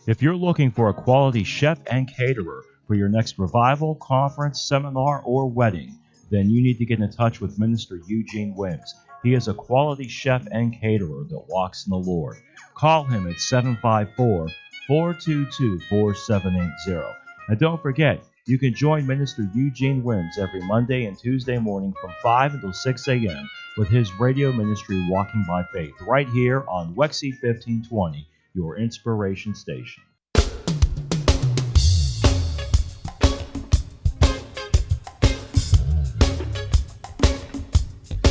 If you're looking for a quality chef and caterer for your next revival, conference, seminar, or wedding, then you need to get in touch with Minister Eugene Wims. He is a quality chef and caterer that walks in the Lord. Call him at 754 422 4780. And don't forget, you can join Minister Eugene Wims every Monday and Tuesday morning from 5 until 6 a.m. with his radio ministry Walking by Faith right here on Wexy 1520, your inspiration station.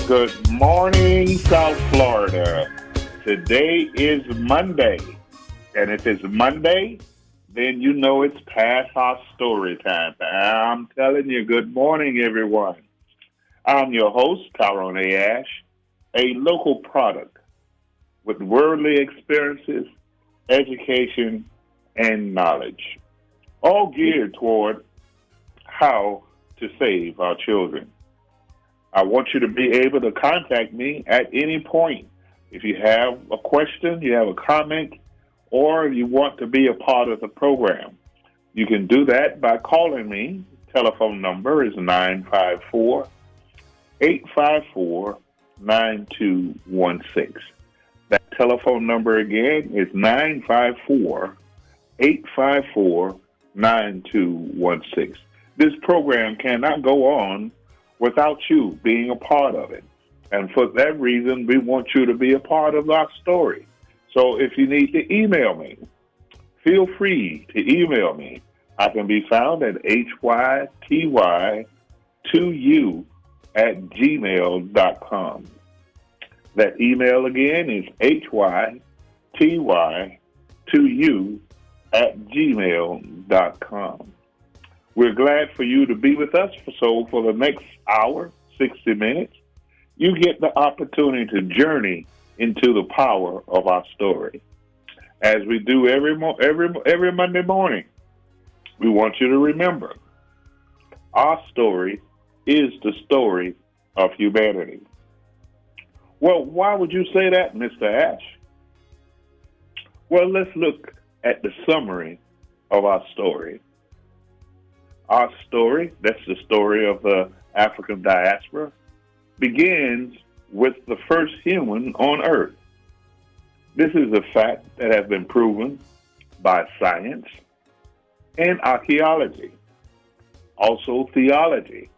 Good morning, South Florida. Today is Monday, and if it's Monday, then you know it's past our story time. I'm telling you, good morning, everyone. I'm your host, Tyrone A. Ash, a local product with worldly experiences, education, and knowledge, all geared toward how to save our children. I want you to be able to contact me at any point. If you have a question, you have a comment, or you want to be a part of the program, you can do that by calling me. Telephone number is 954-854-9216. That telephone number again is 954-854-9216. This program cannot go on without you being a part of it. And for that reason, we want you to be a part of our story. So if you need to email me, feel free to email me. I can be found at hyty2u@gmail.com. That email again is hyty2u@gmail.com. We're glad for you to be with us. So for the next hour, 60 minutes, you get the opportunity to journey into the power of our story. As we do every Monday morning, we want you to remember, our story is the story of humanity. Well, why would you say that, Mr. Ash? Well, let's look at the summary of our story. Our story, that's the story of the African diaspora, begins with the first human on Earth. This is a fact that has been proven by science and archaeology, also theology.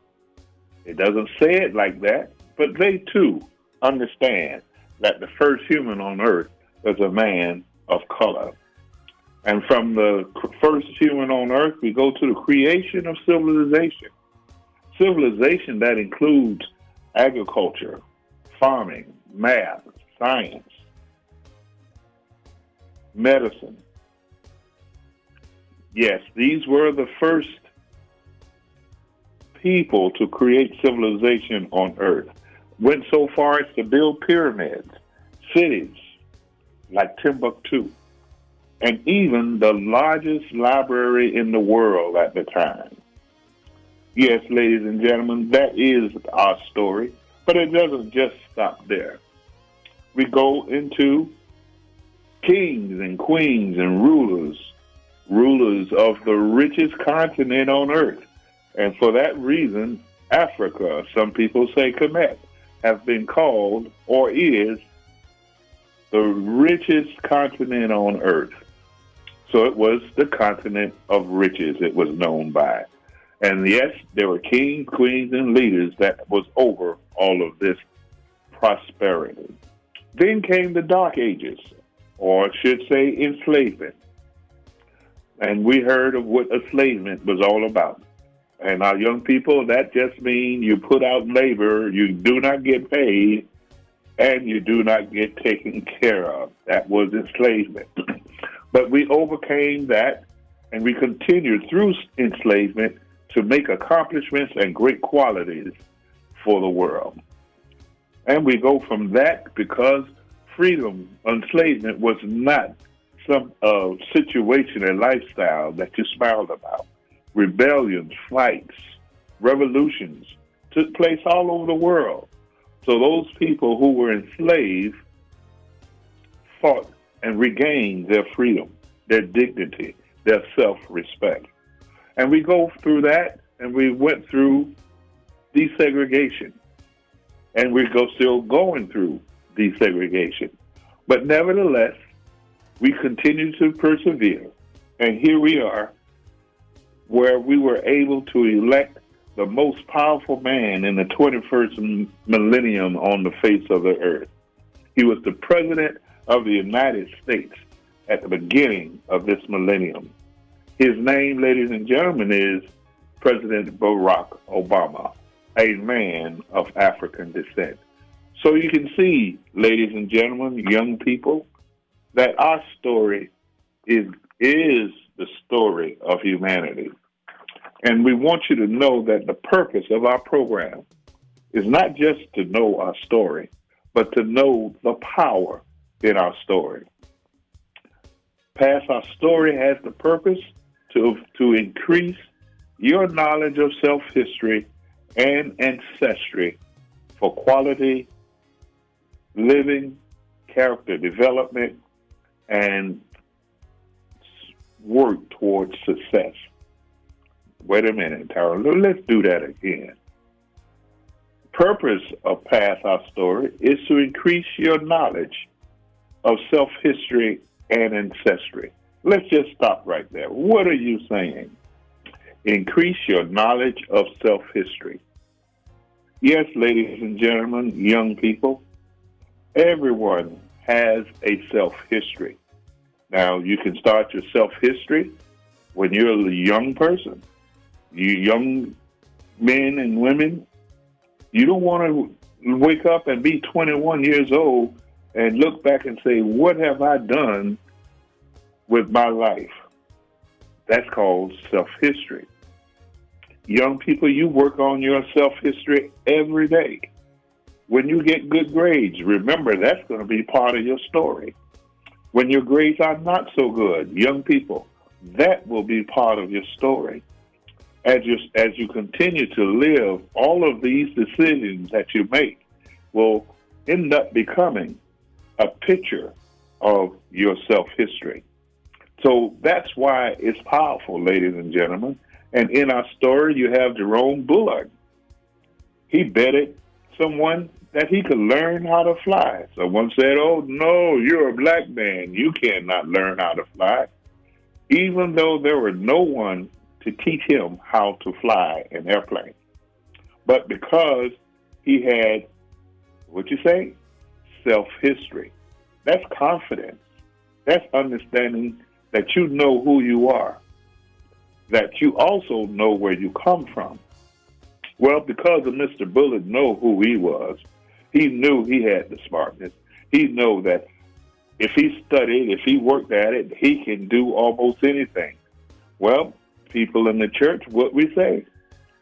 It doesn't say it like that, but they too understand that the first human on Earth was a man of color. And from the first human on Earth, we go to the creation of civilization. Civilization that includes agriculture, farming, math, science, medicine. Yes, these were the first people to create civilization on Earth. Went so far as to build pyramids, cities like Timbuktu, and even the largest library in the world at the time. Yes, ladies and gentlemen, that is our story, but it doesn't just stop there. We go into kings and queens and rulers of the richest continent on Earth. And for that reason, Africa, some people say Kemet, have been called or is the richest continent on Earth. So it was the continent of riches it was known by. And yes, there were kings, queens, and leaders that was over all of this prosperity. Then came the Dark Ages, or I should say enslavement. And we heard of what enslavement was all about. And our young people, that just means you put out labor, you do not get paid, and you do not get taken care of. That was enslavement. But we overcame that, and we continued through enslavement to make accomplishments and great qualities for the world. And we go from that because freedom, enslavement was not some situation and lifestyle that you smiled about. Rebellions, fights, revolutions took place all over the world. So those people who were enslaved fought and regained their freedom. their dignity, their self-respect. And we go through that, and we went through desegregation, and we're still going through desegregation. But nevertheless, we continue to persevere, and here we are, where we were able to elect the most powerful man in the 21st millennium on the face of the earth. He was the President of the United States at the beginning of this millennium. His name, ladies and gentlemen, is President Barack Obama, a man of African descent. So you can see, ladies and gentlemen, young people, that our story is the story of humanity. And we want you to know that the purpose of our program is not just to know our story, but to know the power in our story. Pass Our Story has the purpose to increase your knowledge of self-history and ancestry for quality living, character development, and work towards success. Wait a minute, Tara. Let's do that again. Purpose of Pass Our Story is to increase your knowledge of self-history and ancestry. Let's just stop right there. What are you saying? Increase your knowledge of self-history. Yes, ladies and gentlemen, young people, everyone has a self-history. Now, you can start your self-history when you're a young person. You young men and women, you don't want to wake up and be 21 years old and look back and say, what have I done with my life? That's called self-history. Young people, you work on your self-history every day. When you get good grades, remember that's going to be part of your story. When your grades are not so good, young people, that will be part of your story. As you continue to live, all of these decisions that you make will end up becoming a picture of your self-history. So that's why it's powerful, ladies and gentlemen. And in our story, you have Jerome Bullard. He betted someone that he could learn how to fly. Someone said, oh, no, you're a black man. You cannot learn how to fly. Even though there were no one to teach him how to fly an airplane. But because he had, self-history. That's confidence. That's understanding that you know who you are, that you also know where you come from. Well, because of Mr. Bullard know who he was, he knew he had the smartness. He knew that if he studied, if he worked at it, he can do almost anything. Well, people in the church, what we say,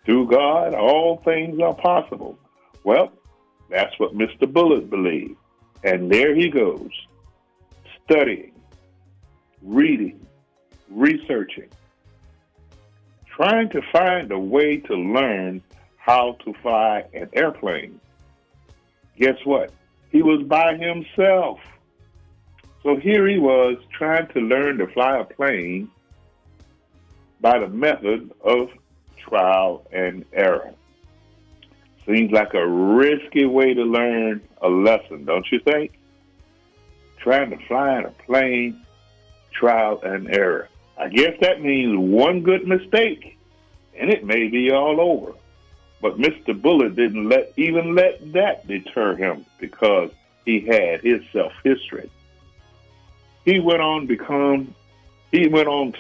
through God, all things are possible. Well, that's what Mr. Bullard believed. And there he goes, studying, reading, researching, trying to find a way to learn how to fly an airplane. Guess what? He was by himself. So here he was trying to learn to fly a plane by the method of trial and error. Seems like a risky way to learn a lesson, don't you think? Trying to fly in a plane, trial and error. I guess that means one good mistake, and it may be all over. But Mr. Bullard didn't let that deter him because he had his self-history. He went on to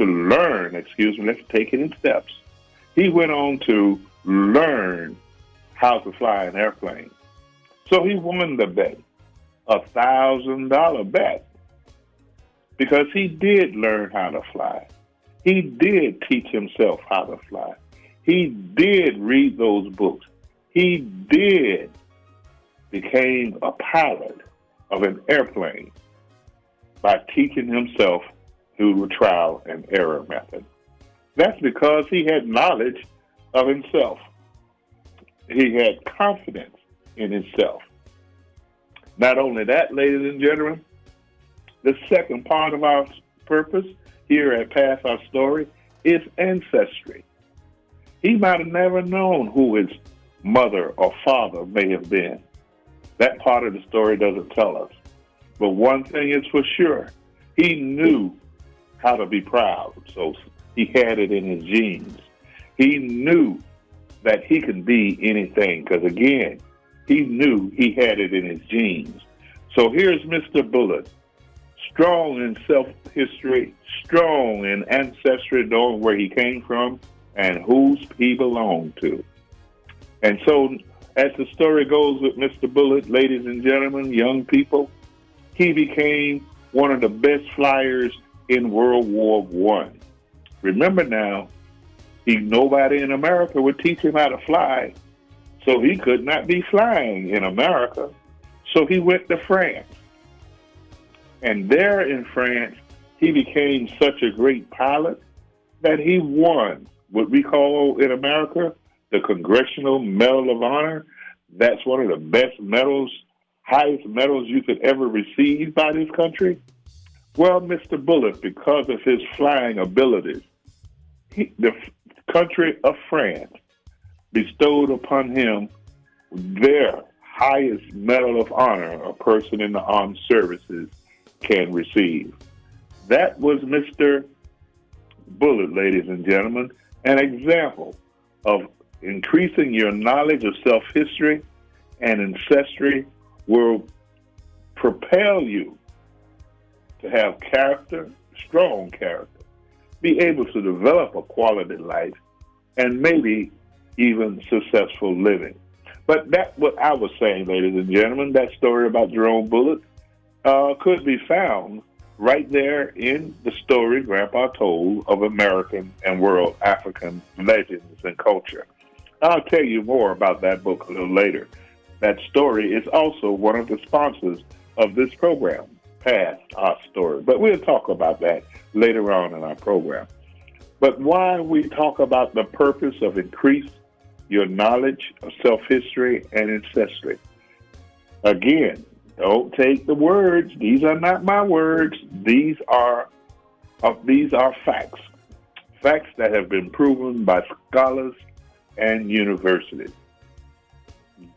learn, let's take it in steps. He went on to learn how to fly an airplane. So he won the bet, $1,000 bet, because he did learn how to fly. He did teach himself how to fly. He did read those books. He did became a pilot of an airplane by teaching himself through the trial and error method. That's because he had knowledge of himself. He had confidence in himself. Not only that, ladies and gentlemen, the second part of our purpose, here at Pass Our Story is ancestry. He might have never known who his mother or father may have been. That part of the story doesn't tell us. But one thing is for sure, he knew how to be proud, so he had it in his genes. He knew that he could be anything, because again, he knew he had it in his genes. So here's Mr. Bullitt, strong in self-history, strong in ancestry, knowing where he came from and whose he belonged to. And so, as the story goes with Mr. Bullitt, ladies and gentlemen, young people, he became one of the best flyers in World War I. Remember now, nobody in America would teach him how to fly, so he could not be flying in America. So he went to France. And there in France, he became such a great pilot that he won what we call in America the Congressional Medal of Honor. That's one of the best medals, highest medals you could ever receive by this country. Well, Mr. Bullitt, because of his flying abilities, the country of France bestowed upon him their highest medal of honor a person in the armed services can receive. That was Mr. Bullitt, ladies and gentlemen, an example of increasing your knowledge of self-history and ancestry will propel you to have character, strong character, be able to develop a quality life, and maybe even successful living. But that's what I was saying, ladies and gentlemen. That story about Jerome Bullitt could be found right there in the story Grandpa told of American and world African legends and culture. I'll tell you more about that book a little later. That story is also one of the sponsors of this program, Pass Our Story. But we'll talk about that later on in our program. But while we talk about the purpose of increase your knowledge of self-history and ancestry, again, don't take the words. These are not my words. These are facts. Facts that have been proven by scholars and universities.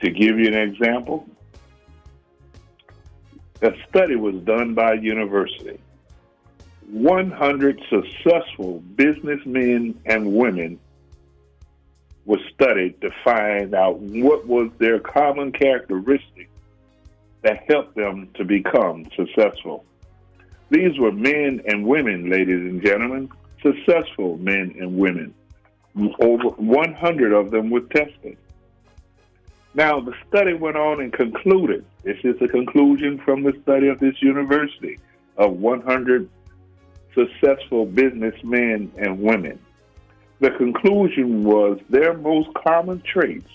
To give you an example, a study was done by a university. 100 successful businessmen and women were studied to find out what was their common characteristics that helped them to become successful. These were men and women, ladies and gentlemen, successful men and women. Over 100 of them were tested. Now, the study went on and concluded, this is a conclusion from the study of this university, of 100 successful businessmen and women. The conclusion was their most common traits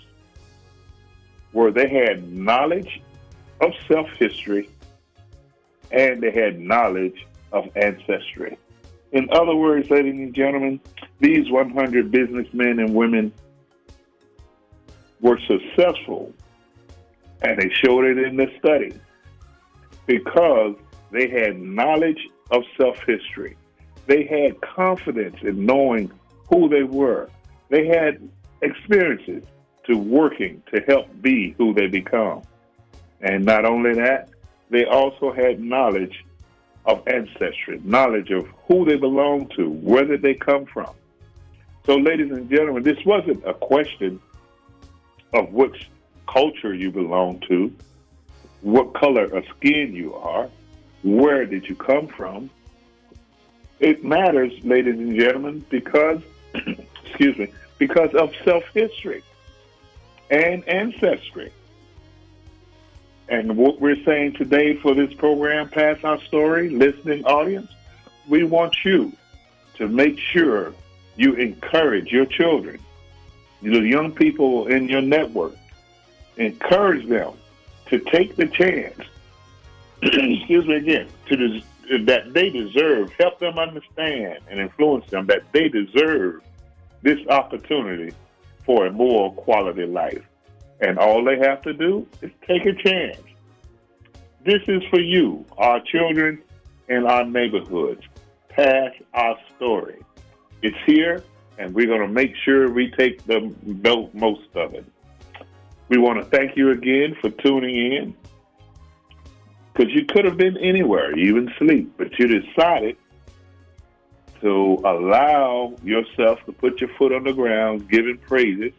were they had knowledge of self-history and they had knowledge of ancestry. In other words, ladies and gentlemen, these 100 businessmen and women were successful, and they showed it in the study, because they had knowledge of self-history. They had confidence in knowing who they were. They had experiences to working to help be who they become. And not only that, they also had knowledge of ancestry, knowledge of who they belong to, where did they come from. So, ladies and gentlemen, this wasn't a question of which culture you belong to, what color of skin you are, where did you come from. It matters, ladies and gentlemen, because, because of self-history and ancestry. And what we're saying today for this program, Pass Our Story, listening audience, we want you to make sure you encourage your children, the young people in your network, encourage them to take the chance, that they deserve, help them understand and influence them that they deserve this opportunity for a more quality life. And all they have to do is take a chance. This is for you, our children, and our neighborhoods. Pass Our Story. It's here, and we're going to make sure we take the most of it. We want to thank you again for tuning in, because you could have been anywhere, even sleep, but you decided to allow yourself to put your foot on the ground, giving praises.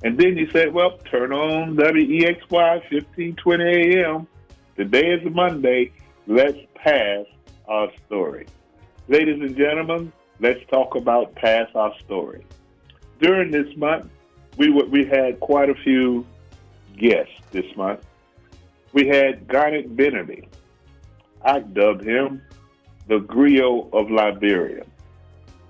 And then you said, well, turn on WEXY 1520 AM. Today is Monday. Let's pass our story. Ladies and gentlemen, let's talk about Pass Our Story. During this month, we had quite a few guests this month. We had Garnet Beneby. I dubbed him the griot of Liberia.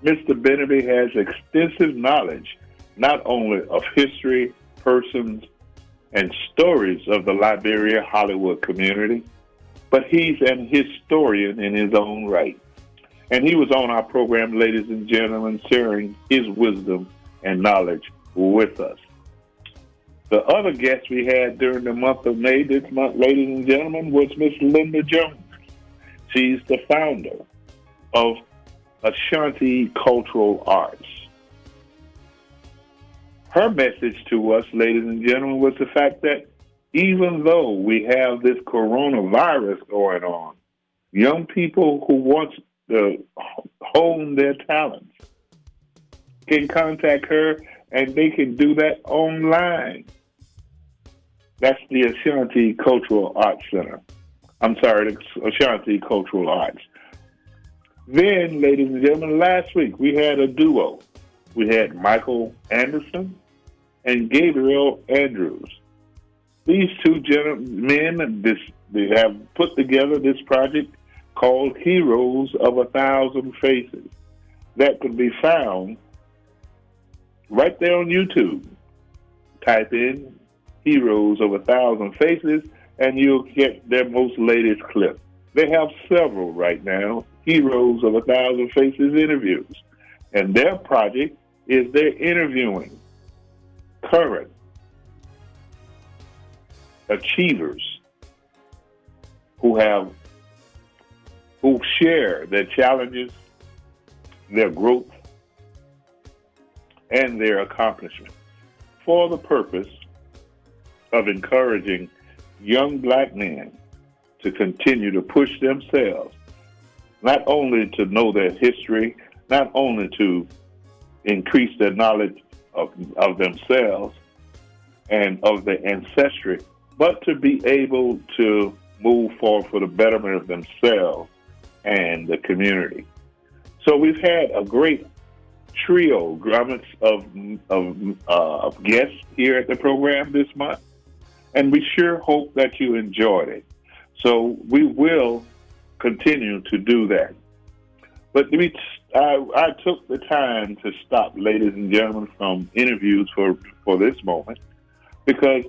Mr. Beneby has extensive knowledge not only of history, persons, and stories of the Liberia Hollywood community, but he's an historian in his own right. And he was on our program, ladies and gentlemen, sharing his wisdom and knowledge with us. The other guest we had during the month of May this month, ladies and gentlemen, was Miss Linda Jones. She's the founder of Ashanti Cultural Arts. Her message to us, ladies and gentlemen, was the fact that even though we have this coronavirus going on, young people who want to hone their talents can contact her, and they can do that online. That's the Ashanti Cultural Arts Center. I'm sorry, the Ashanti Cultural Arts. Then, ladies and gentlemen, last week we had a duo. We had Michael Anderson and Gabriel Andrews. These two men, they have put together this project called Heroes of a Thousand Faces that can be found right there on YouTube. Type in Heroes of a Thousand Faces and you'll get their most latest clip. They have several right now, Heroes of a Thousand Faces interviews. And their project is they're interviewing current achievers who share their challenges, their growth, and their accomplishments for the purpose of encouraging young black men to continue to push themselves, not only to know their history, not only to increase their knowledge of themselves and of their ancestry, but to be able to move forward for the betterment of themselves and the community. So we've had a great trio of guests here at the program this month, and we sure hope that you enjoyed it. So we will continue to do that. But I took the time to stop, ladies and gentlemen, from interviews for this moment, because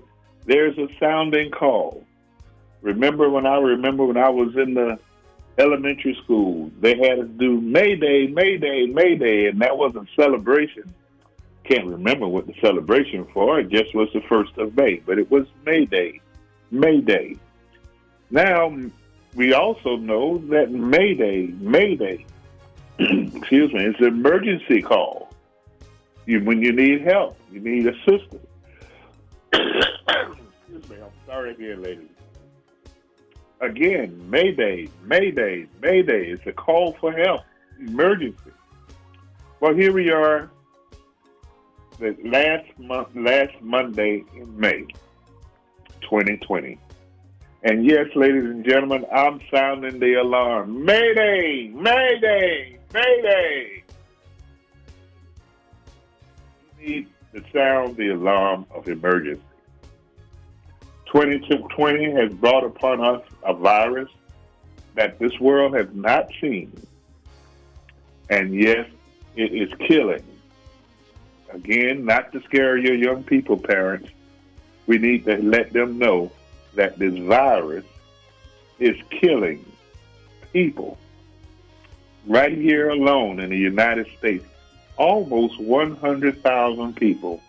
there's a sounding call. Remember when I was in the elementary school, they had us do Mayday, Mayday, Mayday, and that was a celebration. Can't remember what the celebration for. It just was the 1st of May, but it was Mayday, Mayday. Now, we also know that Mayday, excuse me, it's an emergency call. When you need help, you need assistance. Excuse me, I'm sorry again, ladies. Again, Mayday, Mayday, Mayday. It's a call for help, emergency. Well, here we are, the last Monday in May, 2020. And yes, ladies and gentlemen, I'm sounding the alarm. Mayday, Mayday, Mayday. You need to sound the alarm of emergency. 2020 has brought upon us a virus that this world has not seen. And yes, it is killing. Again, not to scare your young people, parents, we need to let them know that this virus is killing people. Right here alone in the United States, almost 100,000 people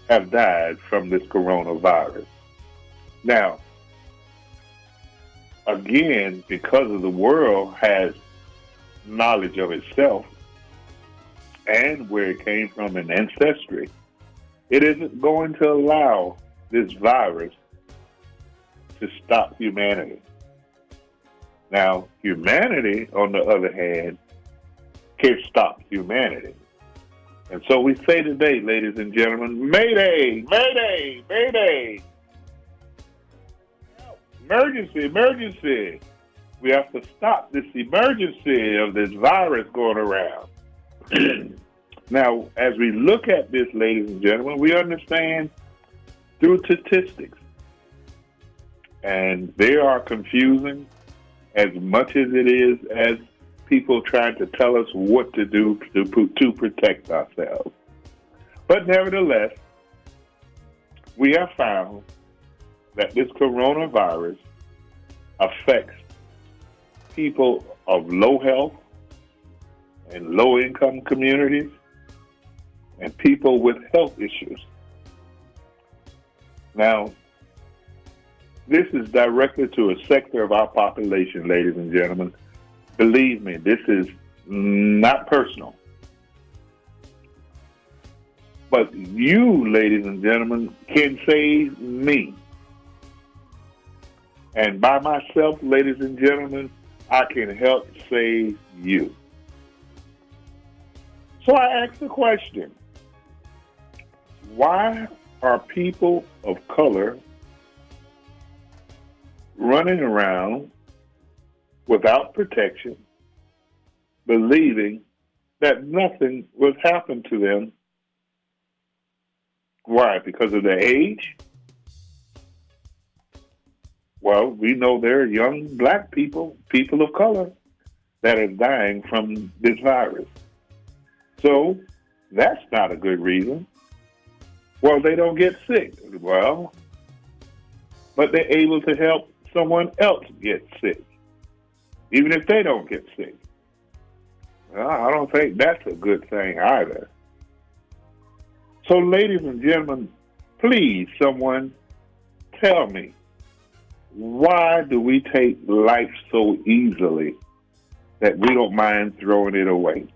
have died from this coronavirus. Now, again, because of the world has knowledge of itself and where it came from in ancestry, it isn't going to allow this virus to stop humanity. Now, humanity, on the other hand, can stop humanity. And so we say today, ladies and gentlemen, Mayday, Mayday, Mayday. Emergency, emergency. We have to stop this emergency of this virus going around. Now, as we look at this, ladies and gentlemen, we understand through statistics, and they are confusing as much as it is as people trying to tell us what to do to protect ourselves. But nevertheless, we have found that this coronavirus affects people of low health and low-income communities and people with health issues. Now, this is directed to a sector of our population, ladies and gentlemen. Believe me, this is not personal. But you, ladies and gentlemen, can save me. And by myself, ladies and gentlemen, I can help save you. So I ask the question, why are people of color running around without protection, believing that nothing will happen to them? Why? Because of their age? Well, we know there are young black people, people of color, that are dying from this virus. So that's not a good reason. Well, they don't get sick. Well, but they're able to help someone else get sick, even if they don't get sick. Well, I don't think that's a good thing either. So, ladies and gentlemen, please, someone tell me, why do we take life so easily that we don't mind throwing it away?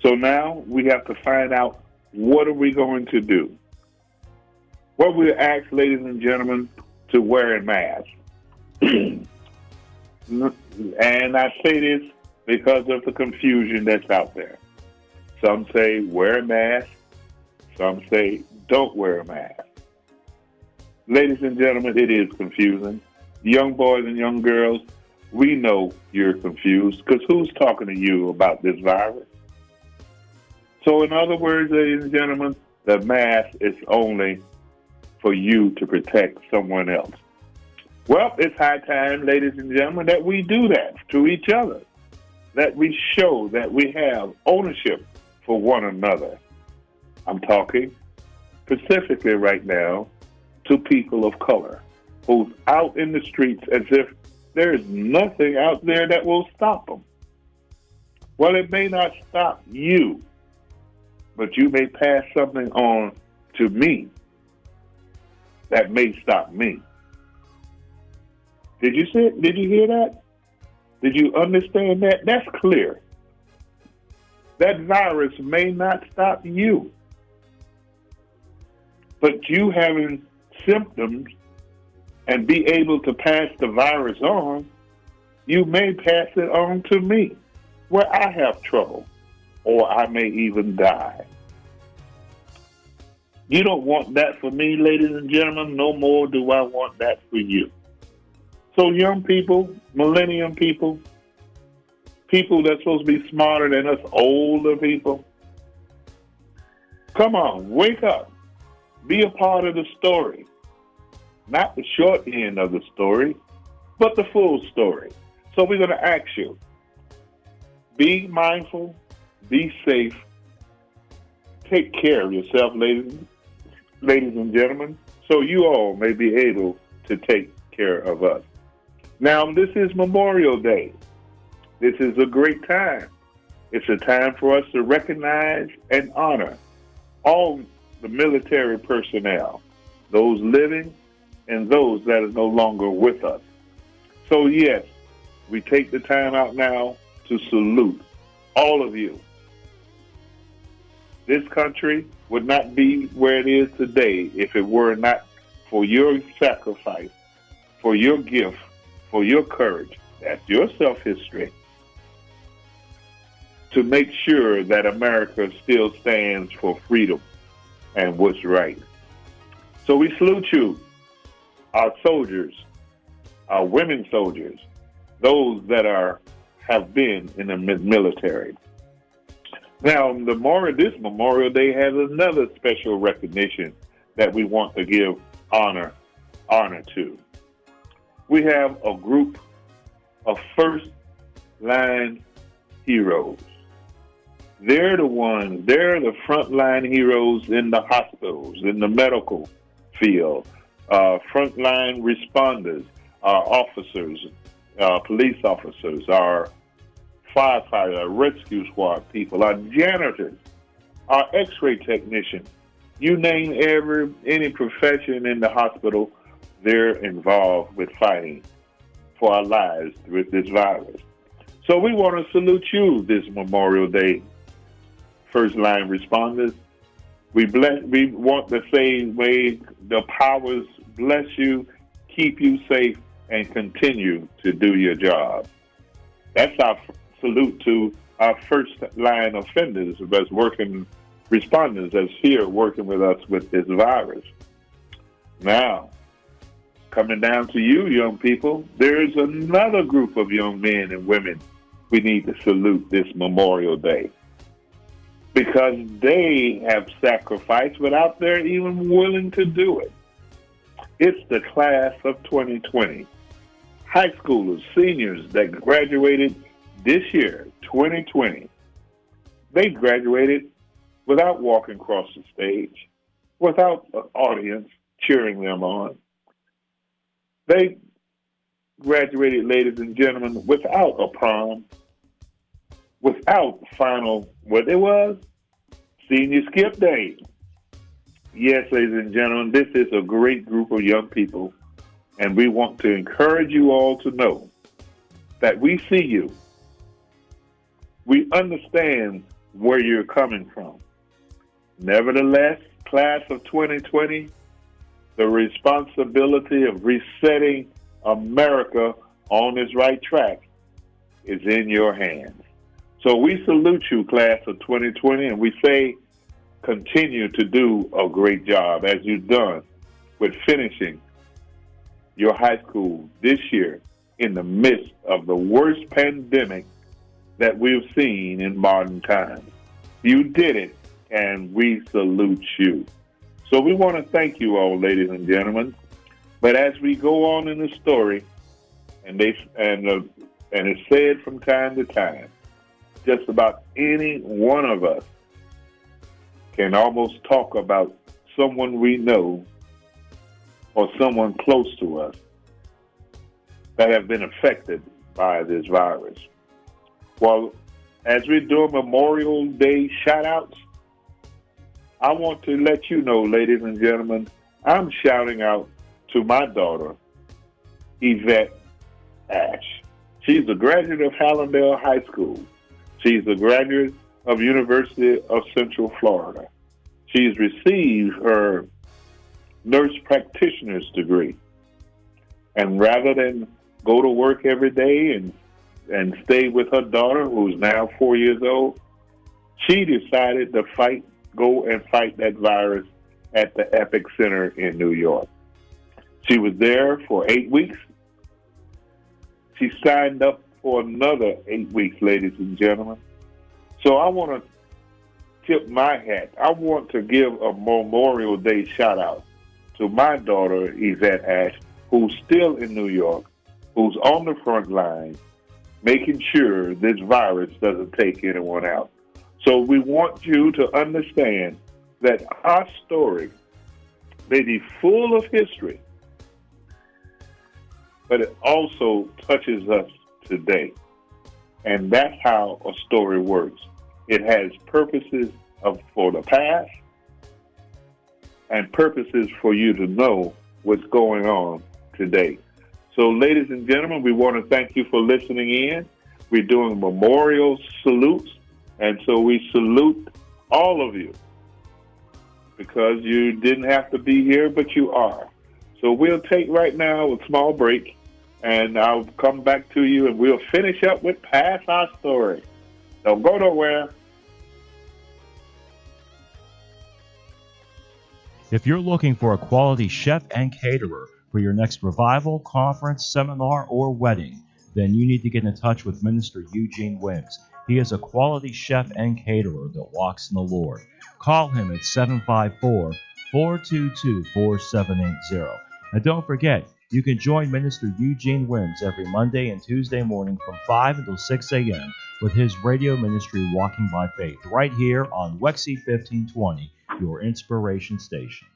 So now we have to find out, what are we going to do? Well, we ask, ladies and gentlemen, to wear a mask. And I say this because of the confusion that's out there. Some say wear a mask. Some say don't wear a mask. Ladies and gentlemen, it is confusing. Young boys and young girls, we know you're confused because who's talking to you about this virus? So in other words, ladies and gentlemen, the mask is only for you to protect someone else. Well, it's high time, ladies and gentlemen, that we do that to each other, that we show that we have ownership for one another. I'm talking specifically right now to people of color who's out in the streets as if there's nothing out there that will stop them. Well, it may not stop you, but you may pass something on to me that may stop me. Did you see it? Did you hear that? Did you understand that? That's clear. That virus may not stop you, but you having symptoms and be able to pass the virus on, you may pass it on to me where I have trouble or I may even die. You don't want that for me, ladies and gentlemen. No more do I want that for you. So young people, millennium people, people that's supposed to be smarter than us older people, come on, wake up. Be a part of the story. Not the short end of the story, but the full story. So we're going to ask you, be mindful, be safe, take care of yourself, ladies and gentlemen, so you all may be able to take care of us. Now, this is Memorial Day. This is a great time. It's a time for us to recognize and honor all the military personnel, those living and those that are no longer with us. So, yes, we take the time out now to salute all of you. This country would not be where it is today if it were not for your sacrifice, for your gift, for your courage. That's your self-history. To make sure that America still stands for freedom and what's right. So we salute you, our soldiers, our women soldiers, those that have been in the military. Now, this Memorial Day has another special recognition that we want to give honor to. We have a group of first-line heroes. They're the frontline heroes in the hospitals, in the medical field, frontline responders, our officers, police officers, our firefighters, our rescue squad people, our janitors, our x-ray technicians. You name any profession in the hospital, they're involved with fighting for our lives with this virus. So we want to salute you this Memorial Day, first line responders. We want to say, may the powers bless you, keep you safe, and continue to do your job. That's our salute to our first line offenders, as working responders, as here working with us with this virus. Now, coming down to you, young people, there's another group of young men and women we need to salute this Memorial Day, because they have sacrificed without they're even willing to do it. It's the class of 2020. High schoolers, seniors that graduated this year, 2020. They graduated without walking across the stage, without an audience cheering them on. They graduated, ladies and gentlemen, without a prom, without senior skip day. Yes, ladies and gentlemen, this is a great group of young people, and we want to encourage you all to know that we see you. We understand where you're coming from. Nevertheless, class of 2020, the responsibility of resetting America on its right track is in your hands. So we salute you, class of 2020, and we say continue to do a great job as you've done with finishing your high school this year in the midst of the worst pandemic that we've seen in modern times. You did it, and we salute you. So we want to thank you all, ladies and gentlemen. But as we go on in the story, and it's said from time to time, just about any one of us can almost talk about someone we know or someone close to us that have been affected by this virus. Well, as we're doing Memorial Day shout-outs, I want to let you know, ladies and gentlemen, I'm shouting out to my daughter, Yvette Ash. She's a graduate of Hallandale High School. She's a graduate of University of Central Florida. She's received her nurse practitioner's degree. And rather than go to work every day and stay with her daughter, who's now 4 years old, she decided to go and fight that virus at the Epic Center in New York. She was there for 8 weeks. She signed up for another 8 weeks, ladies and gentlemen. So I want to tip my hat. I want to give a Memorial Day shout out to my daughter, Yvette Ash, who's still in New York, who's on the front line, making sure this virus doesn't take anyone out. So we want you to understand that our story may be full of history, but it also touches us today. And that's how a story works. It has purposes for the past and purposes for you to know what's going on today. So, ladies and gentlemen, we want to thank you for listening in. We're doing memorial salutes, and so we salute all of you because you didn't have to be here, but you are. So we'll take right now a small break, and I'll come back to you, and we'll finish up with Pass Our Story. Don't go nowhere. If you're looking for a quality chef and caterer for your next revival, conference, seminar, or wedding, then you need to get in touch with Minister Eugene Wims. He is a quality chef and caterer that walks in the Lord. Call him at 754-422-4780. And don't forget, you can join Minister Eugene Wims every Monday and Tuesday morning from 5 until 6 a.m. with his radio ministry Walking by Faith right here on WEXY 1520, your inspiration station.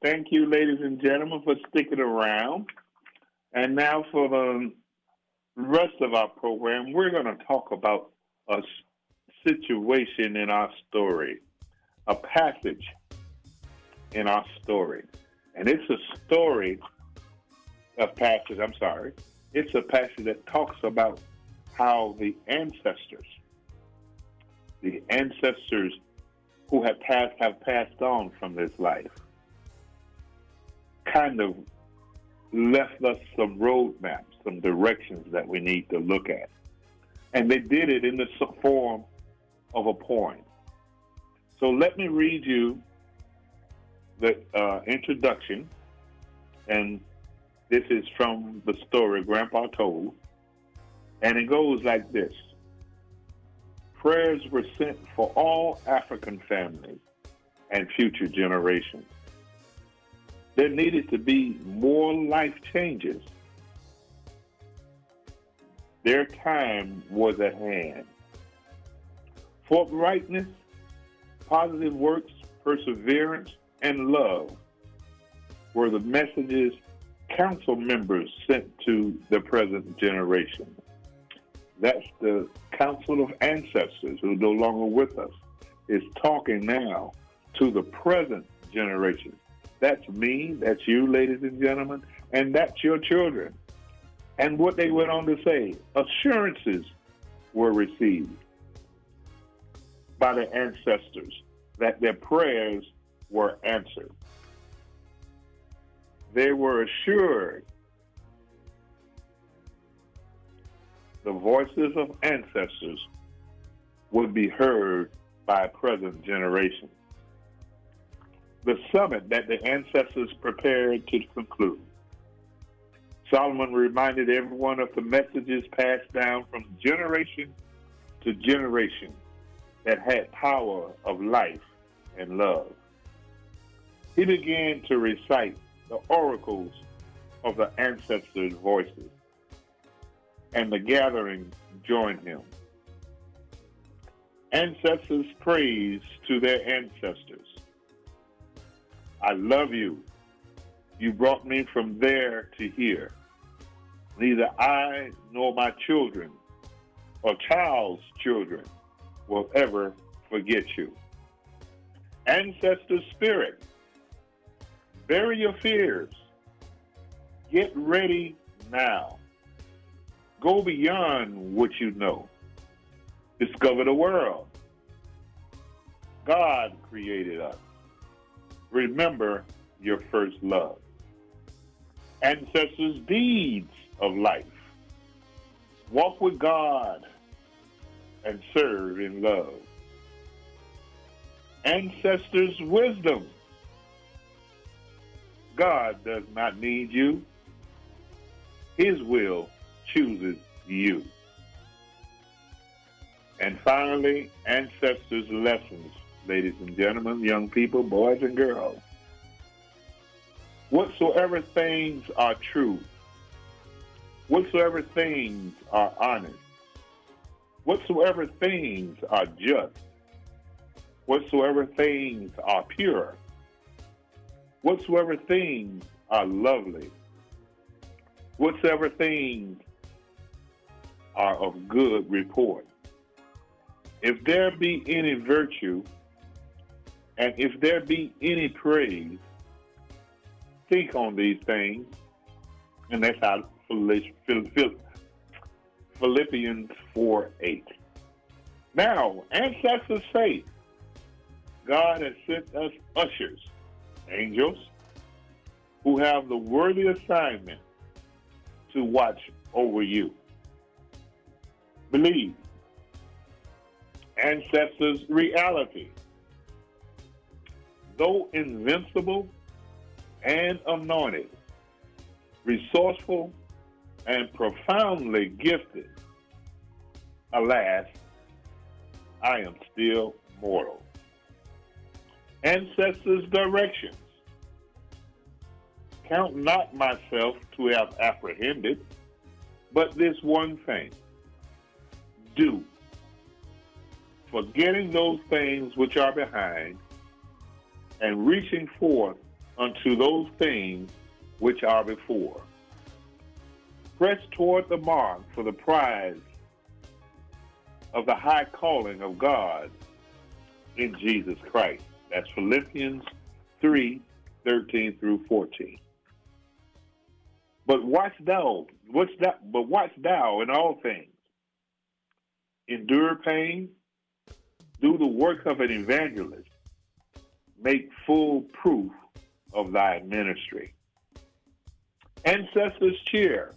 Thank you, ladies and gentlemen, for sticking around. And now for the rest of our program, we're going to talk about a situation in our story, a passage in our story. And it's a it's a passage that talks about how the ancestors who have passed on from this life, kind of left us some roadmaps, some directions that we need to look at. And they did it in the form of a poem. So let me read you the introduction, and this is from the story Grandpa told, and it goes like this. Prayers were sent for all African families and future generations. There needed to be more life changes. Their time was at hand. Forthrightness, positive works, perseverance, and love were the messages council members sent to the present generation. That's the Council of Ancestors, who are no longer with us, is talking now to the present generation. That's me, that's you, ladies and gentlemen, and that's your children. And what they went on to say, assurances were received by the ancestors that their prayers were answered. They were assured the voices of ancestors would be heard by a present generation. The summit that the ancestors prepared to conclude. Solomon reminded everyone of the messages passed down from generation to generation that had power of life and love. He began to recite the oracles of the ancestors' voices, and the gathering joined him. Ancestors praise to their ancestors. I love you. You brought me from there to here. Neither I nor my children or child's children will ever forget you. Ancestor spirit, bury your fears. Get ready now. Go beyond what you know. Discover the world. God created us. Remember your first love. Ancestors' deeds of life. Walk with God and serve in love. Ancestors' wisdom. God does not need you. His will chooses you. And finally, ancestors' lessons, ladies and gentlemen, young people, boys and girls. Whatsoever things are true, whatsoever things are honest, whatsoever things are just, whatsoever things are pure, whatsoever things are lovely, whatsoever things are of good report, if there be any virtue, and if there be any praise, think on these things. And that's how Philippians 4:8. Now, ancestors say, God has sent us ushers, angels, who have the worthy assignment to watch over you. Believe. Ancestors' reality. Though invincible and anointed, resourceful and profoundly gifted, alas, I am still mortal. Ancestors' directions. Count not myself to have apprehended, but this one thing. Do, forgetting those things which are behind, and reaching forth unto those things which are before. Press toward the mark for the prize of the high calling of God in Jesus Christ. That's Philippians 3:13 through 14. But watch thou in all things. Endure pain, do the work of an evangelist, make full proof of thy ministry. Ancestors cheer.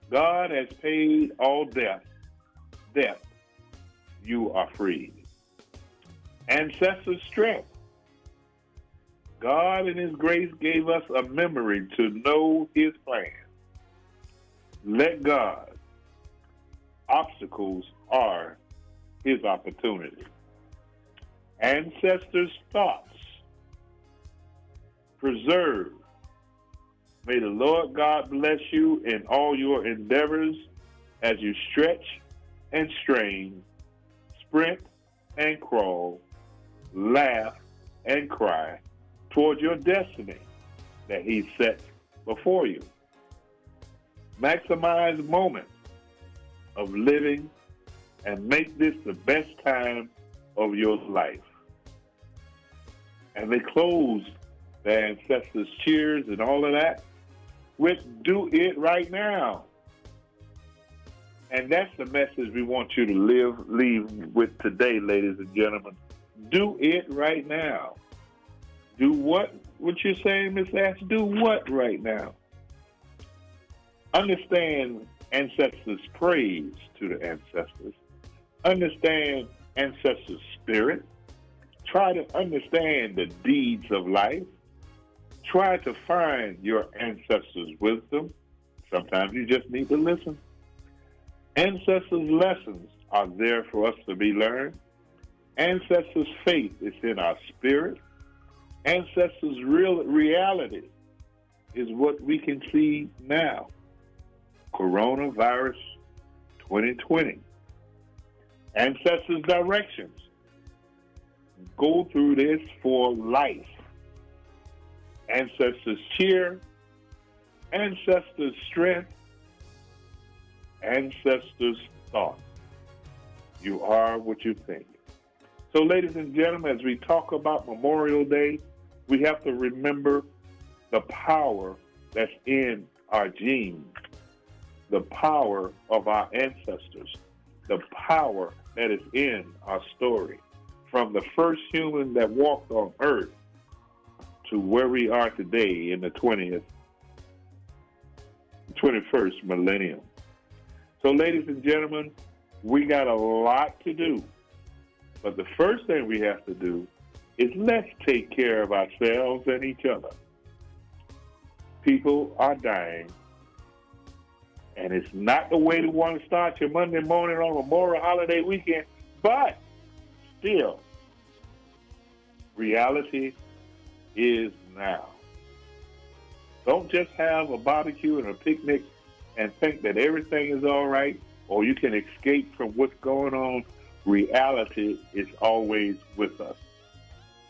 God has paid all debt. You are freed. Ancestors strength. God in his grace gave us a memory to know his plan. Let God. Obstacles are his opportunity. Ancestors' thoughts. Preserve. May the Lord God bless you in all your endeavors as you stretch and strain, sprint and crawl, laugh and cry toward your destiny that he sets before you. Maximize moments of living and make this the best time of your life. And they close the ancestors' cheers and all of that with do it right now. And that's the message we want you to leave with today, ladies and gentlemen. Do it right now. Do what? What you're saying, Miss Ash? Do what right now? Understand ancestors' praise to the ancestors. Understand ancestors' spirit. Try to understand the deeds of life. Try to find your ancestors' wisdom. Sometimes you just need to listen. Ancestors' lessons are there for us to be learned. Ancestors' faith is in our spirit. Ancestors' real reality is what we can see now. Coronavirus 2020. Ancestors' directions. Go through this for life. Ancestors' cheer. Ancestors' strength. Ancestors' thought. You are what you think. So, ladies and gentlemen, as we talk about Memorial Day, we have to remember the power that's in our genes, the power of our ancestors, the power that is in our story. From the first human that walked on earth to where we are today in the 21st millennium. So, ladies and gentlemen, we got a lot to do. But the first thing we have to do is let's take care of ourselves and each other. People are dying. And it's not the way to want to start your Monday morning on Memorial Holiday weekend. But still, reality is now. Don't just have a barbecue and a picnic and think that everything is all right or you can escape from what's going on. Reality is always with us.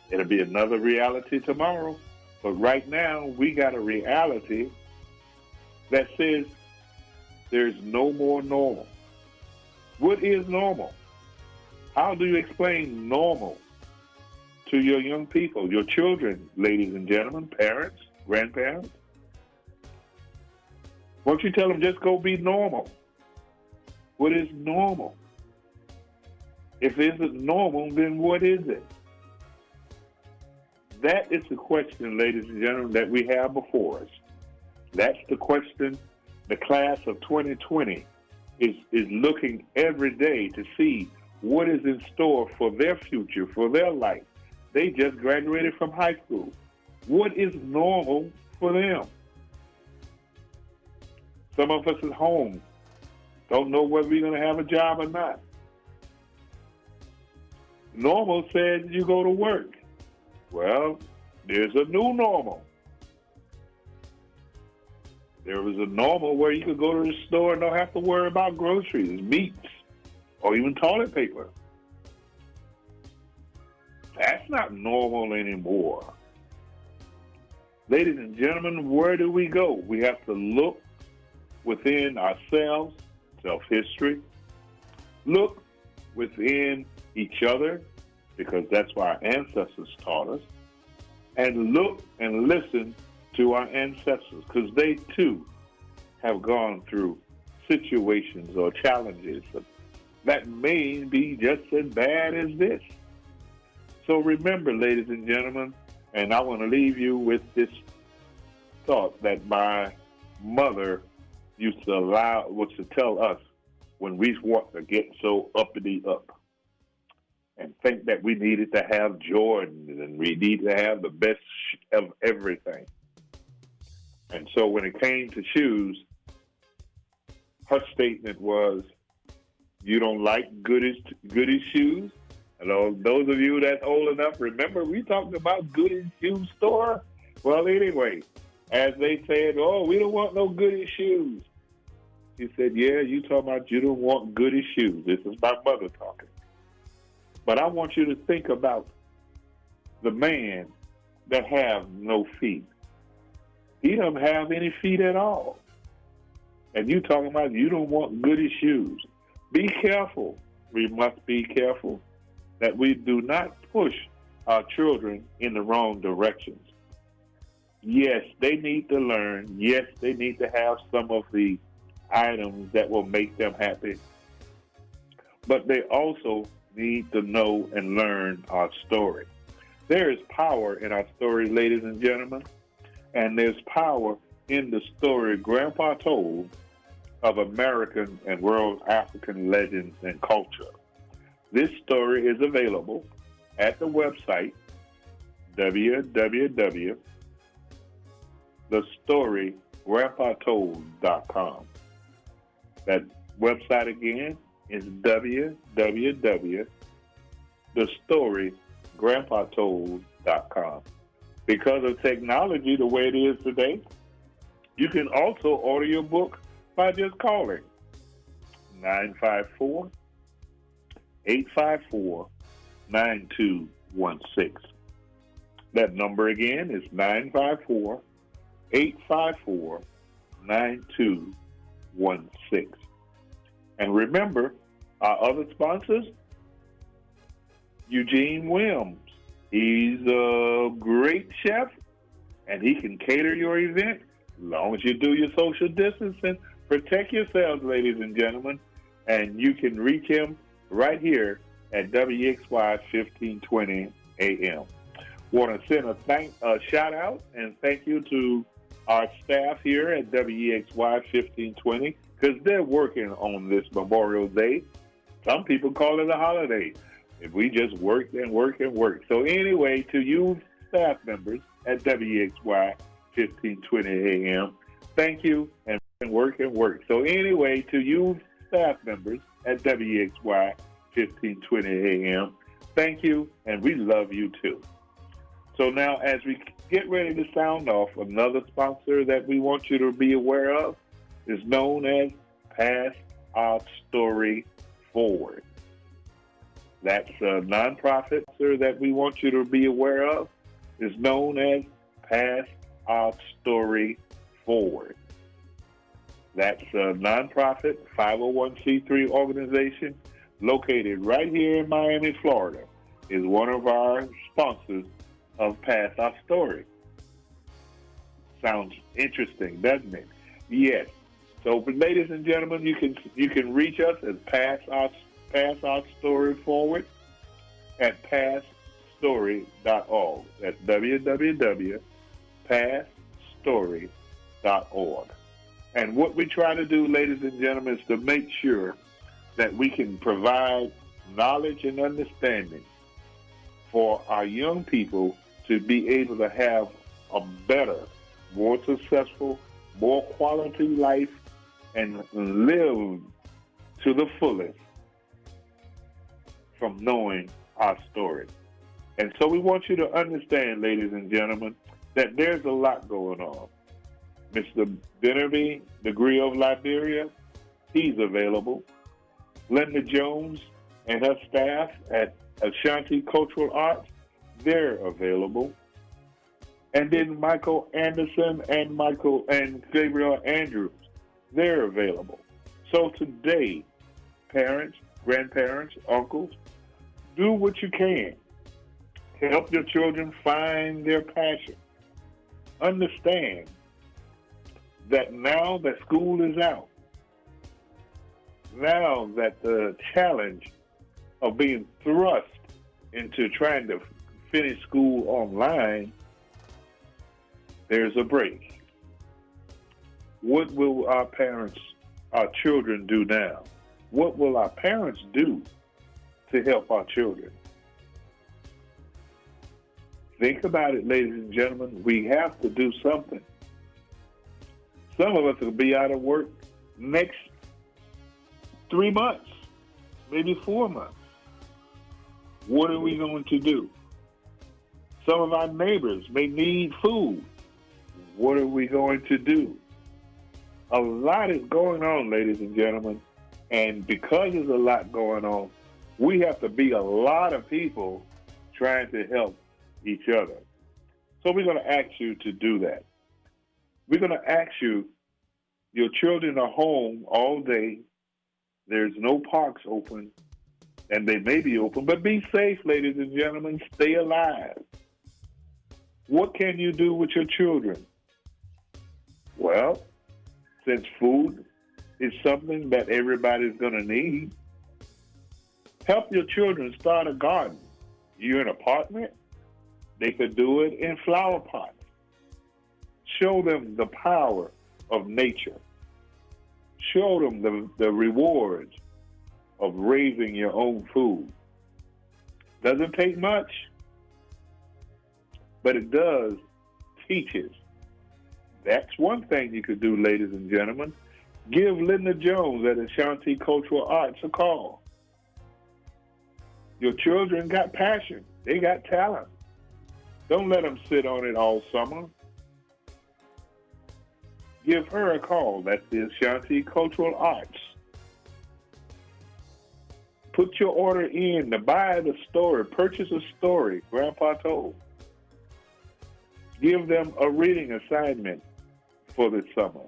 It'll be another reality tomorrow. But right now, we got a reality that says there's no more normal. What is normal? How do you explain normal to your young people, your children, ladies and gentlemen, parents, grandparents? Won't you tell them just go be normal? What is normal? If it isn't normal, then what is it? That is the question, ladies and gentlemen, that we have before us. That's the question the class of 2020 is looking every day to see what is in store for their future, for their life. They just graduated from high school. What is normal for them? Some of us at home don't know whether we're going to have a job or not. Normal says you go to work. Well, there's a new normal. There was a normal where you could go to the store and don't have to worry about groceries, meats, or even toilet paper. That's not normal anymore. Ladies and gentlemen, where do we go? We have to look within ourselves, self-history, look within each other, because that's what our ancestors taught us, and look and listen to our ancestors, because they too have gone through situations or challenges that may be just as bad as this. So remember, ladies and gentlemen, and I want to leave you with this thought that my mother used to tell us when we want to get so uppity up and think that we needed to have Jordan and we need to have the best of everything. And so when it came to shoes, her statement was, you don't like goody shoes? And those of you that's old enough, remember we talked about Goody Shoe Store? Well, anyway, as they said, oh, we don't want no Goody shoes. She said, yeah, you talking about you don't want Goody shoes. This is my mother talking. But I want you to think about the man that have no feet. He doesn't have any feet at all. And you talking about you don't want Goody shoes. Be careful. We must be careful that we do not push our children in the wrong directions. Yes, they need to learn. Yes, they need to have some of the items that will make them happy. But they also need to know and learn our story. There is power in our story, ladies and gentlemen, and there's power in the story Grandpa told of American and world African legends and culture. This story is available at the website www.thestorygrandpatold.com. That website again is www.thestorygrandpatold.com. Because of technology the way it is today, you can also order your book by just calling 954-854-9216. That number again is 954-854-9216. And remember, our other sponsors, Eugene Williams. He's a great chef, and he can cater your event as long as you do your social distancing. Protect yourselves, ladies and gentlemen, and you can reach him right here at WXY 1520 AM. Want to send a shout out and thank you to our staff here at WXY 1520 because they're working on this Memorial Day. Some people call it a holiday. If we just work and work and work. So anyway, to you staff members at WXY 1520 AM, thank you and work and work. So anyway, to you staff members at WXY 1520 AM, thank you and we love you too. So now as we get ready to sound off, another sponsor that we want you to be aware of is known as Pass Our Story Forward. That's a nonprofit that we want you to be aware of is known as Pass Our Story Forward. That's a nonprofit 501c3 organization located right here in Miami, Florida, is one of our sponsors of Pass Our Story. Sounds interesting, doesn't it? Yes. So, ladies and gentlemen, you can reach us at Pass Our Story Forward at passstory.org. That's www.passstory.org. And what we try to do, ladies and gentlemen, is to make sure that we can provide knowledge and understanding for our young people to be able to have a better, more successful, more quality life and live to the fullest from knowing our story. And so we want you to understand, ladies and gentlemen, that there's a lot going on. Mr. Bennerby, the Griot of Liberia, he's available. Linda Jones and her staff at Ashanti Cultural Arts, they're available. And then Michael Anderson and Gabriel Andrews, they're available. So today, parents, grandparents, uncles, do what you can. Help your children find their passion. Understand that now that school is out, now that the challenge of being thrust into trying to finish school online, there's a break. What will our children do now? What will our parents do to help our children? Think about it, ladies and gentlemen. We have to do something. Some of us will be out of work next 3 months, maybe 4 months. What are we going to do? Some of our neighbors may need food. What are we going to do? A lot is going on, ladies and gentlemen. And because there's a lot going on, we have to be a lot of people trying to help each other. So we're going to ask you to do that. We're going to ask you, your children are home all day. There's no parks open, and they may be open, but be safe, ladies and gentlemen. Stay alive. What can you do with your children? Well, since food is something that everybody's going to need, help your children start a garden. You're in an apartment, they could do it in flower pots. Show them the power of nature. Show them the rewards of raising your own food. Doesn't take much, but it does teaches. That's one thing you could do, ladies and gentlemen. Give Linda Jones at Ashanti Cultural Arts a call. Your children got passion. They got talent. Don't let them sit on it all summer. Give her a call. That's the Ashanti Cultural Arts. Put your order in to buy the story. Purchase a story Grandpa told. Give them a reading assignment for this summer.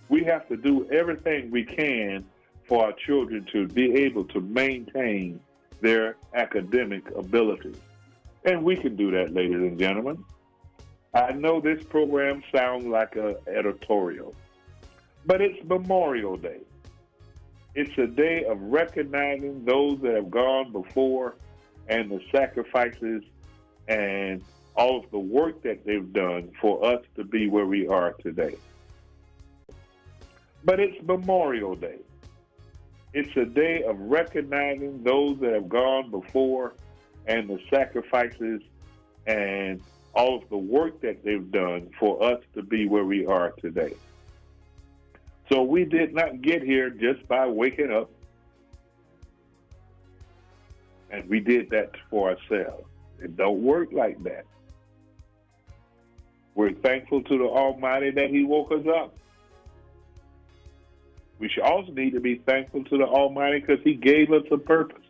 We have to do everything we can for our children to be able to maintain their academic ability. And we can do that, ladies and gentlemen. I know this program sounds like an editorial, but it's Memorial Day. It's a day of recognizing those that have gone before and the sacrifices and all of the work that they've done for us to be where we are today. But it's Memorial Day. It's a day of recognizing those that have gone before and the sacrifices and all of the work that they've done for us to be where we are today. So we did not get here just by waking up, and we did that for ourselves. It don't work like that. We're thankful to the Almighty that He woke us up. We should also need to be thankful to the Almighty because He gave us a purpose.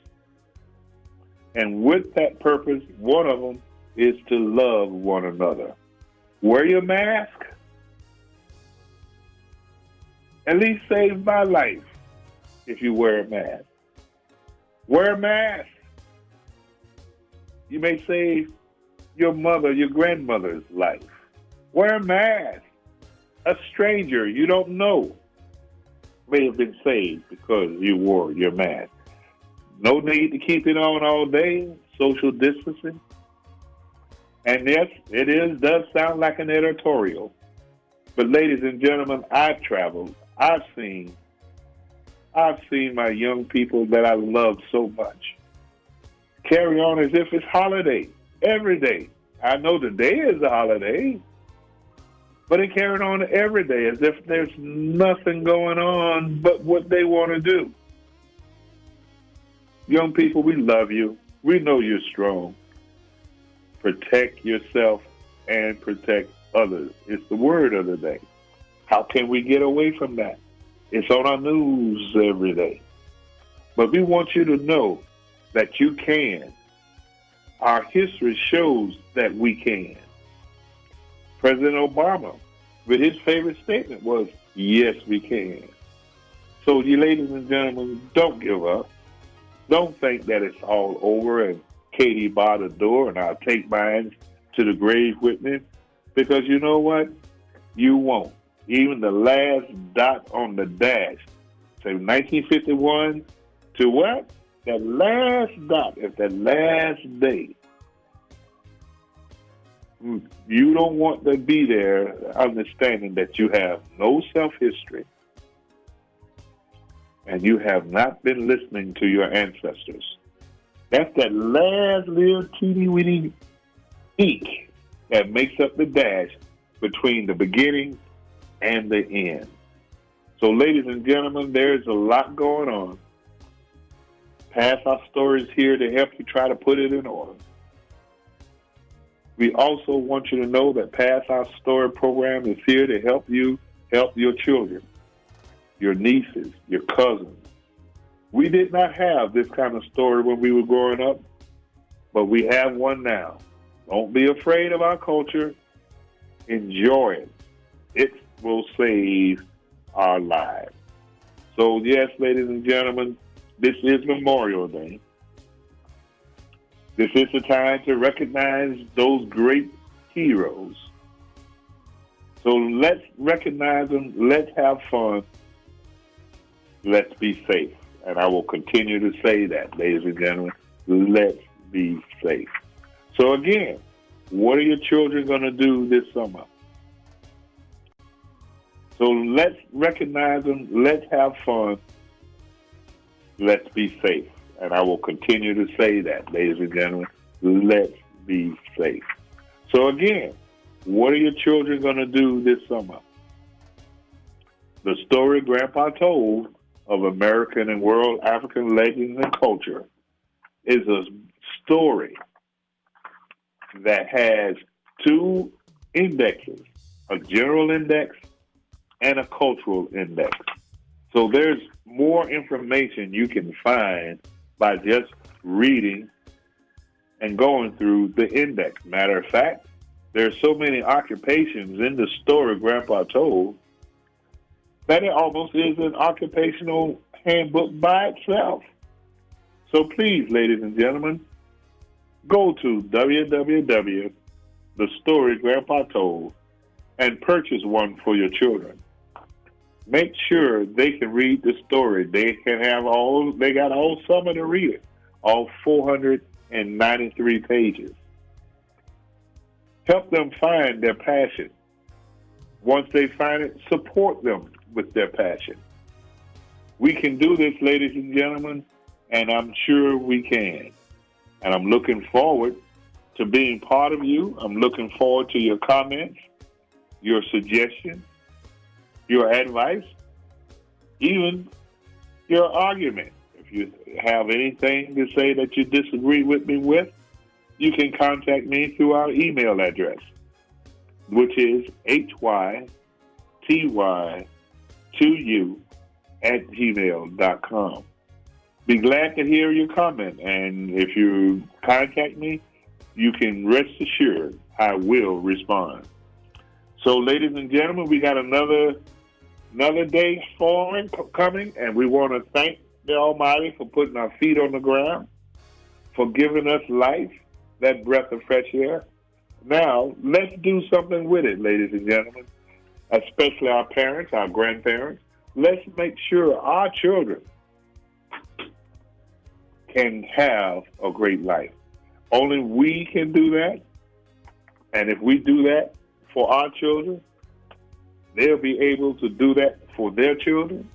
And with that purpose, one of them is to love one another. Wear your mask. At least save my life if you wear a mask. Wear a mask. You may save your mother, your grandmother's life. Wear a mask. A stranger you don't know may have been saved because you wore your mask. No need to keep it on all day, social distancing. And yes, does sound like an editorial. But ladies and gentlemen, I've traveled. I've seen my young people that I love so much carry on as if it's holiday every day. I know today is a holiday, but they carry on every day as if there's nothing going on but what they want to do. Young people, we love you. We know you're strong. Protect yourself and protect others. It's the word of the day. How can we get away from that? It's on our news every day. But we want you to know that you can. Our history shows that we can. President Obama, with his favorite statement was, yes, we can. So you ladies and gentlemen, don't give up. Don't think that it's all over and Katie barred the door and I'll take mine to the grave with me. Because you know what? You won't. Even the last dot on the dash, say 1951 to what? That last dot is that last day. You don't want to be there understanding that you have no self-history and you have not been listening to your ancestors. That's that last little teeny-weeny ink that makes up the dash between the beginning and the end. So, ladies and gentlemen, there's a lot going on. Pass Our Story is here to help you try to put it in order. We also want you to know that Pass Our Story program is here to help you help your children, your nieces, your cousins. We did not have this kind of story when we were growing up, but we have one now. Don't be afraid of our culture. Enjoy it. It will save our lives. So, yes, ladies and gentlemen, this is Memorial Day. This is the time to recognize those great heroes. So let's recognize them. Let's have fun. Let's be safe. And I will continue to say that, ladies and gentlemen. Let's be safe. So again, what are your children going to do this summer? So let's recognize them. Let's have fun. Let's be safe. And I will continue to say that, ladies and gentlemen. Let's be safe. So again, what are your children going to do this summer? The story Grandpa told of American and world African legends and culture is a story that has two indexes, a general index and a cultural index. So there's more information you can find by just reading and going through the index. Matter of fact, there's so many occupations in the story Grandpa told that it almost is an occupational handbook by itself. So please, ladies and gentlemen, go to www.thestoryggrandpatold and purchase one for your children. Make sure they can read the story. They got all summer to read it, all 493 pages. Help them find their passion. Once they find it, support them with their passion. We can do this, ladies and gentlemen, and I'm sure we can. And I'm looking forward to being part of you. I'm looking forward to your comments, your suggestions, your advice, even your argument. If you have anything to say that you disagree with me with, you can contact me through our email address, which is hyty2u@gmail.com. Be glad to hear your comment, and if you contact me, you can rest assured I will respond. So, ladies and gentlemen, we got another day coming, and we want to thank the Almighty for putting our feet on the ground, for giving us life, that breath of fresh air. Now, let's do something with it, ladies and gentlemen, especially our parents, our grandparents. Let's make sure our children can have a great life. Only we can do that. And if we do that for our children, they'll be able to do that for their children.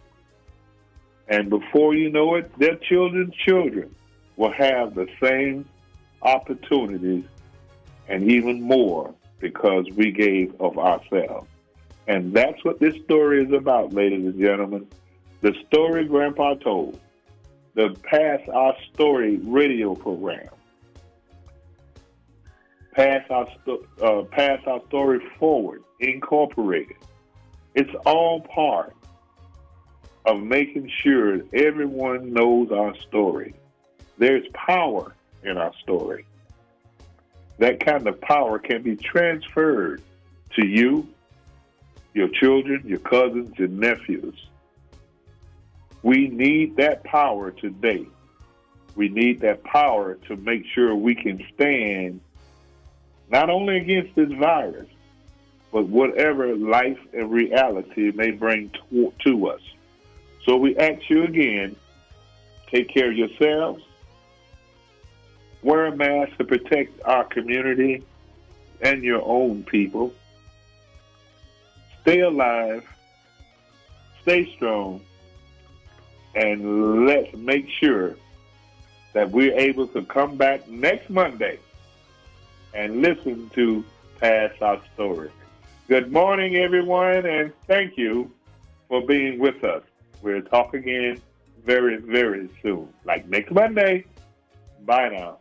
And before you know it, their children's children will have the same opportunities and even more because we gave of ourselves. And that's what this story is about, ladies and gentlemen. The story Grandpa told, the Pass Our Story radio program, Pass Our Story Forward, Incorporated. It's all part of making sure everyone knows our story. There's power in our story. That kind of power can be transferred to you, your children, your cousins, your nephews. We need that power today. We need that power to make sure we can stand not only against this virus, but whatever life and reality may bring to us. So we ask you again, take care of yourselves, wear a mask to protect our community and your own people. Stay alive, stay strong, and let's make sure that we're able to come back next Monday and listen to Pass Our Story. Good morning, everyone, and thank you for being with us. We'll talk again very, very soon, like next Monday. Bye now.